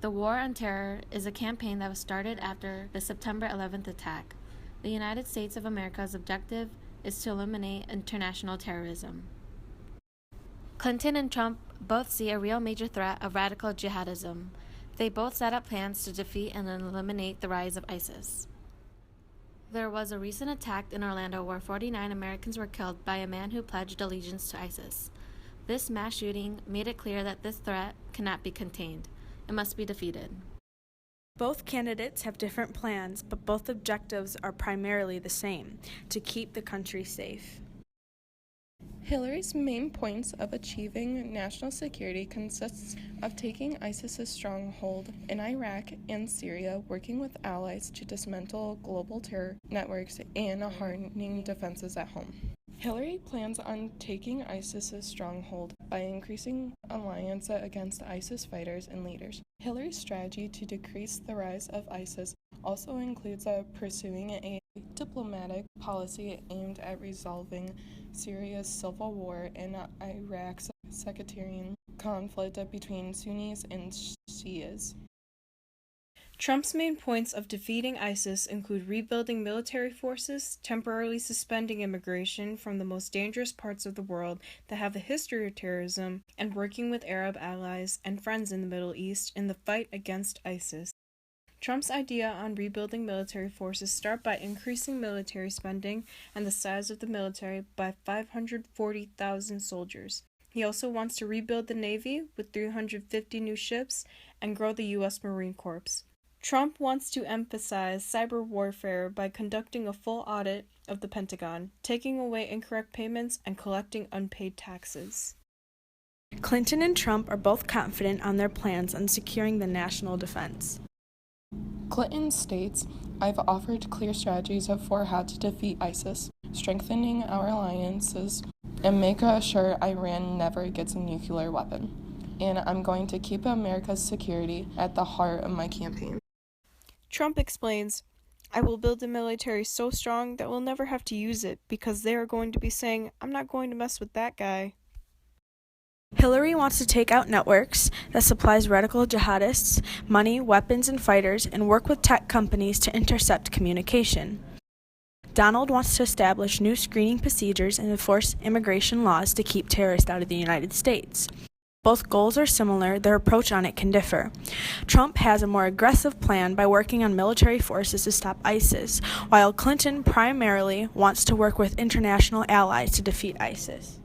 The War on Terror is a campaign that was started after the September 11th attack. The United States of America's objective is to eliminate international terrorism. Clinton and Trump both see a real major threat of radical jihadism. They both set up plans to defeat and eliminate the rise of ISIS. There was a recent attack in Orlando where 49 Americans were killed by a man who pledged allegiance to ISIS. This mass shooting made it clear that this threat cannot be contained. It must be defeated. Both candidates have different plans, but both objectives are primarily the same: to keep the country safe. Hillary's main points of achieving national security consists of taking ISIS's stronghold in Iraq and Syria, working with allies to dismantle global terror networks, and hardening defenses at home. Hillary plans on taking ISIS's stronghold by increasing alliance against ISIS fighters and leaders. Hillary's strategy to decrease the rise of ISIS also includes pursuing a diplomatic policy aimed at resolving Syria's civil war and Iraq's sectarian conflict between Sunnis and Shias. Trump's main points of defeating ISIS include rebuilding military forces, temporarily suspending immigration from the most dangerous parts of the world that have a history of terrorism, and working with Arab allies and friends in the Middle East in the fight against ISIS. Trump's idea on rebuilding military forces start by increasing military spending and the size of the military by 540,000 soldiers. He also wants to rebuild the Navy with 350 new ships and grow the U.S. Marine Corps. Trump wants to emphasize cyber warfare by conducting a full audit of the Pentagon, taking away incorrect payments, and collecting unpaid taxes. Clinton and Trump are both confident on their plans on securing the national defense. Clinton states, "I've offered clear strategies for how to defeat ISIS, strengthening our alliances, and make sure Iran never gets a nuclear weapon. And I'm going to keep America's security at the heart of my campaign." Trump explains, "I will build a military so strong that we'll never have to use it because they are going to be saying, 'I'm not going to mess with that guy.'" Hillary wants to take out networks that supplies radical jihadists money, weapons, and fighters, and work with tech companies to intercept communication. Donald wants to establish new screening procedures and enforce immigration laws to keep terrorists out of the United States. Both goals are similar, their approach on it can differ. Trump has a more aggressive plan by working on military forces to stop ISIS, while Clinton primarily wants to work with international allies to defeat ISIS.